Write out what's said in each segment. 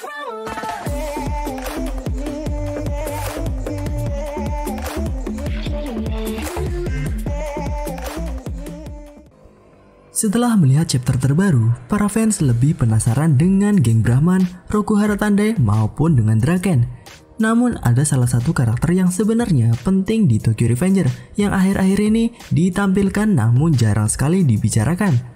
Setelah melihat chapter terbaru, para fans lebih penasaran dengan geng Brahman, Rokuhara Tandai maupun dengan Draken. Namun ada salah satu karakter yang sebenarnya penting di Tokyo Revenger yang akhir-akhir ini ditampilkan namun jarang sekali dibicarakan.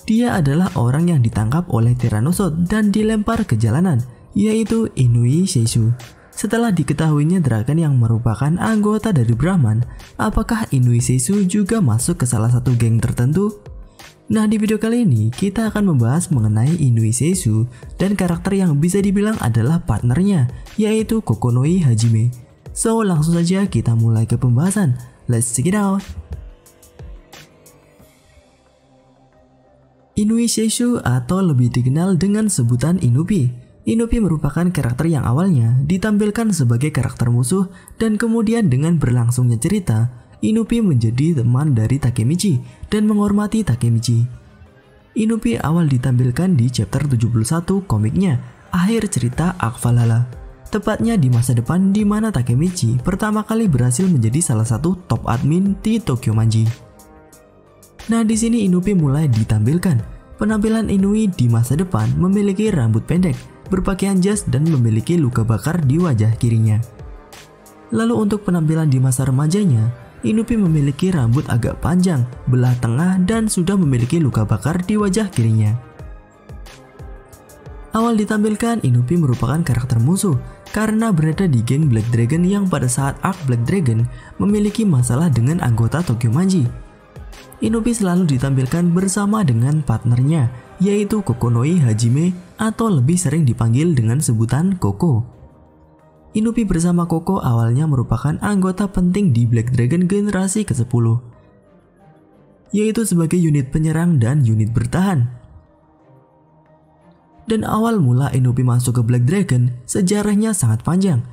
Dia adalah orang yang ditangkap oleh Tyrannosaurus dan dilempar ke jalanan, yaitu Inui Seisu. Setelah diketahuinya Draken yang merupakan anggota dari Brahman, apakah Inui Seisu juga masuk ke salah satu geng tertentu? Nah, di video kali ini kita akan membahas mengenai Inui Seisu dan karakter yang bisa dibilang adalah partnernya, yaitu Kokonoi Hajime. So, langsung saja kita mulai ke pembahasan. Let's check it out! Inui Seisu atau lebih dikenal dengan sebutan Inupi. Inupi merupakan karakter yang awalnya ditampilkan sebagai karakter musuh dan kemudian dengan berlangsungnya cerita, Inupi menjadi teman dari Takemichi dan menghormati Takemichi. Inupi awal ditampilkan di chapter 71 komiknya, akhir cerita Arc Valhalla. Tepatnya di masa depan di mana Takemichi pertama kali berhasil menjadi salah satu top admin di Tokyo Manji. Nah, di sini Inupi mulai ditampilkan. Penampilan Inui di masa depan memiliki rambut pendek, berpakaian jas dan memiliki luka bakar di wajah kirinya. Lalu untuk penampilan di masa remajanya, Inupi memiliki rambut agak panjang, belah tengah dan sudah memiliki luka bakar di wajah kirinya. Awal ditampilkan, Inupi merupakan karakter musuh karena berada di geng Black Dragon yang pada saat Arc Black Dragon memiliki masalah dengan anggota Tokyo Manji. Inupi selalu ditampilkan bersama dengan partnernya, yaitu Kokonoi Hajime atau lebih sering dipanggil dengan sebutan Koko. Inupi bersama Koko awalnya merupakan anggota penting di Black Dragon generasi ke-10, yaitu sebagai unit penyerang dan unit bertahan. Dan awal mula Inupi masuk ke Black Dragon sejarahnya sangat panjang,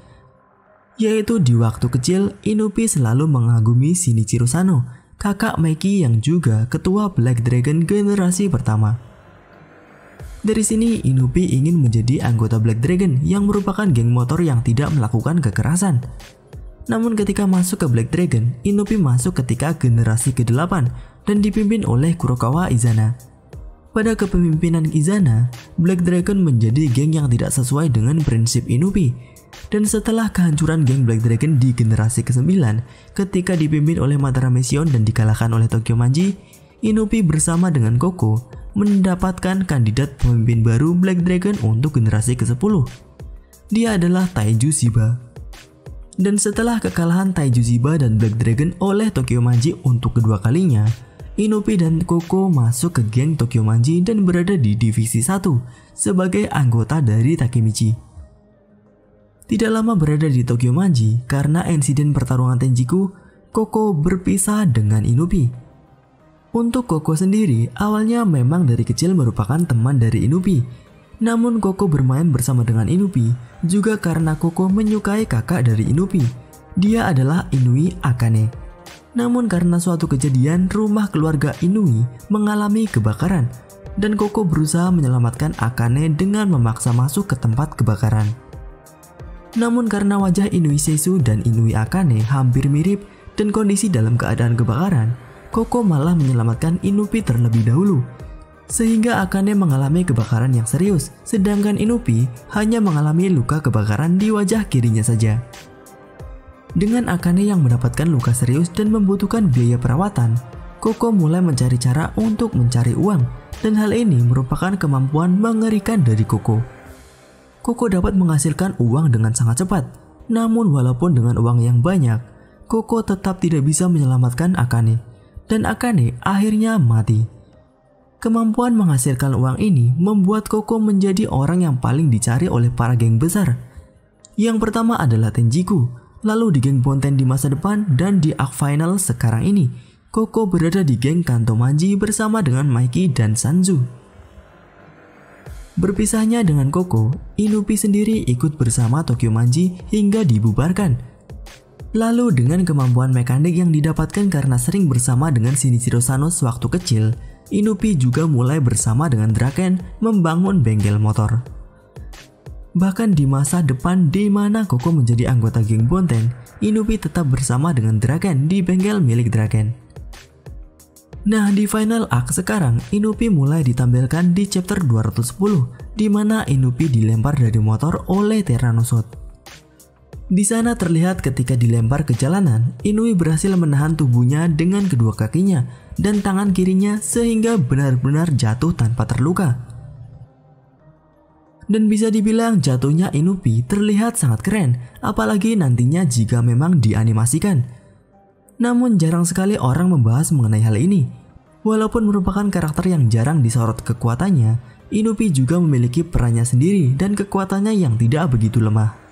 yaitu di waktu kecil Inupi selalu mengagumi Shinichiro Sano, kakak Meki yang juga ketua Black Dragon generasi pertama. Dari sini Inupi ingin menjadi anggota Black Dragon yang merupakan geng motor yang tidak melakukan kekerasan. Namun ketika masuk ke Black Dragon, Inupi masuk ketika generasi ke-8 dan dipimpin oleh Kurokawa Izana. Pada kepemimpinan Izana, Black Dragon menjadi geng yang tidak sesuai dengan prinsip Inupi. Dan setelah kehancuran geng Black Dragon di generasi ke-9, ketika dipimpin oleh Madara Mission dan dikalahkan oleh Tokyo Manji, Inupi bersama dengan Koko mendapatkan kandidat pemimpin baru Black Dragon untuk generasi ke-10. Dia adalah Taiju Shiba. Dan setelah kekalahan Taiju Shiba dan Black Dragon oleh Tokyo Manji untuk kedua kalinya, Inupi dan Koko masuk ke geng Tokyo Manji dan berada di divisi 1 sebagai anggota dari Takemichi. Tidak lama berada di Tokyo Manji karena insiden pertarungan Tenjiku, Koko berpisah dengan Inupi. Untuk Koko sendiri, awalnya memang dari kecil merupakan teman dari Inupi. Namun Koko bermain bersama dengan Inupi juga karena Koko menyukai kakak dari Inupi. Dia adalah Inui Akane. Namun karena suatu kejadian, rumah keluarga Inui mengalami kebakaran dan Koko berusaha menyelamatkan Akane dengan memaksa masuk ke tempat kebakaran. Namun karena wajah Inui Seisu dan Inui Akane hampir mirip dan kondisi dalam keadaan kebakaran, Koko malah menyelamatkan Inupi terlebih dahulu. Sehingga Akane mengalami kebakaran yang serius, sedangkan Inupi hanya mengalami luka kebakaran di wajah kirinya saja. Dengan Akane yang mendapatkan luka serius dan membutuhkan biaya perawatan, Koko mulai mencari cara untuk mencari uang, dan hal ini merupakan kemampuan mengerikan dari Koko. Koko dapat menghasilkan uang dengan sangat cepat, namun walaupun dengan uang yang banyak, Koko tetap tidak bisa menyelamatkan Akane, dan Akane akhirnya mati. Kemampuan menghasilkan uang ini membuat Koko menjadi orang yang paling dicari oleh para geng besar. Yang pertama adalah Tenjiku, lalu di geng Bonten di masa depan, dan di Arc Final sekarang ini, Koko berada di geng Kanto Manji bersama dengan Mikey dan Sanzu. Berpisahnya dengan Koko, Inupi sendiri ikut bersama Tokyo Manji hingga dibubarkan. Lalu dengan kemampuan mekanik yang didapatkan karena sering bersama dengan Shinichiro Sano sewaktu kecil, Inupi juga mulai bersama dengan Draken membangun bengkel motor. Bahkan di masa depan di mana Koko menjadi anggota geng Bonteng, Inupi tetap bersama dengan Draken di bengkel milik Draken. Nah, di final arc sekarang, Inupi mulai ditampilkan di chapter 210, di mana Inupi dilempar dari motor oleh Tyrannosaurus. Di sana terlihat ketika dilempar ke jalanan, Inupi berhasil menahan tubuhnya dengan kedua kakinya dan tangan kirinya sehingga benar-benar jatuh tanpa terluka. Dan bisa dibilang jatuhnya Inupi terlihat sangat keren, apalagi nantinya jika memang dianimasikan. Namun jarang sekali orang membahas mengenai hal ini. Walaupun merupakan karakter yang jarang disorot kekuatannya, Inupi juga memiliki perannya sendiri dan kekuatannya yang tidak begitu lemah.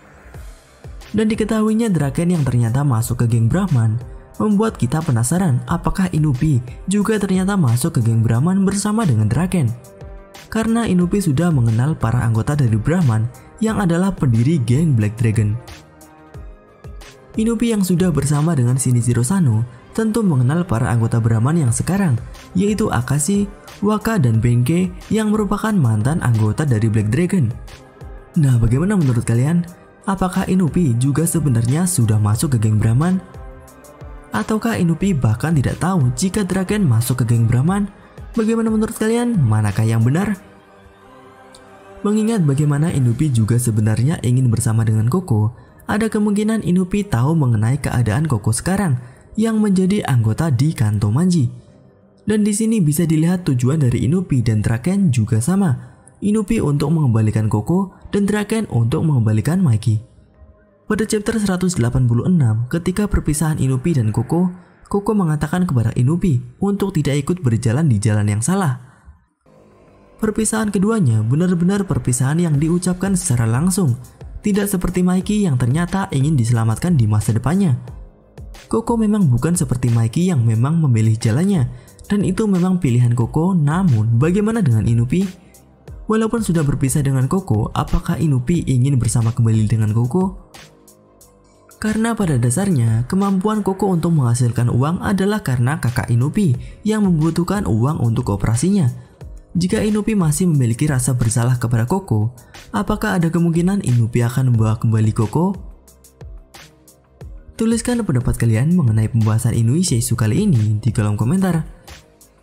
Dan diketahuinya Draken yang ternyata masuk ke geng Brahman membuat kita penasaran apakah Inupi juga ternyata masuk ke geng Brahman bersama dengan Draken. Karena Inupi sudah mengenal para anggota dari Brahman yang adalah pendiri geng Black Dragon. Inupi yang sudah bersama dengan Shinichiro Sano tentu mengenal para anggota Brahman yang sekarang, yaitu Akashi, Waka, dan Benkei yang merupakan mantan anggota dari Black Dragon. Nah, bagaimana menurut kalian? Apakah Inupi juga sebenarnya sudah masuk ke geng Brahman? Ataukah Inupi bahkan tidak tahu jika Draken masuk ke geng Brahman? Bagaimana menurut kalian? Manakah yang benar? Mengingat bagaimana Inupi juga sebenarnya ingin bersama dengan Koko, ada kemungkinan Inupi tahu mengenai keadaan Koko sekarang yang menjadi anggota di Kanto Manji. Dan di sini bisa dilihat tujuan dari Inupi dan Draken juga sama. Inupi untuk mengembalikan Koko dan Draken untuk mengembalikan Mikey. Pada chapter 186, ketika perpisahan Inupi dan Koko, Koko mengatakan kepada Inupi untuk tidak ikut berjalan di jalan yang salah. Perpisahan keduanya benar-benar perpisahan yang diucapkan secara langsung, tidak seperti Mikey yang ternyata ingin diselamatkan di masa depannya. Koko memang bukan seperti Mikey yang memang memilih jalannya, dan itu memang pilihan Koko. Namun bagaimana dengan Inupi? Walaupun sudah berpisah dengan Koko, apakah Inupi ingin bersama kembali dengan Koko? Karena pada dasarnya, kemampuan Koko untuk menghasilkan uang adalah karena kakak Inupi yang membutuhkan uang untuk operasinya. Jika Inupi masih memiliki rasa bersalah kepada Koko, apakah ada kemungkinan Inupi akan membawa kembali Koko? Tuliskan pendapat kalian mengenai pembahasan Inuyasha kali ini di kolom komentar.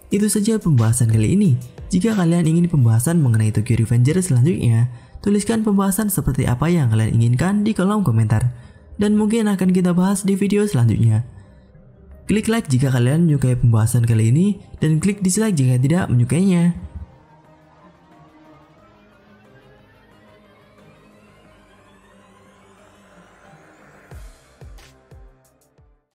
Itu saja pembahasan kali ini. Jika kalian ingin pembahasan mengenai Tokyo Revengers selanjutnya, tuliskan pembahasan seperti apa yang kalian inginkan di kolom komentar. Dan mungkin akan kita bahas di video selanjutnya. Klik like jika kalian menyukai pembahasan kali ini, dan klik dislike jika tidak menyukainya.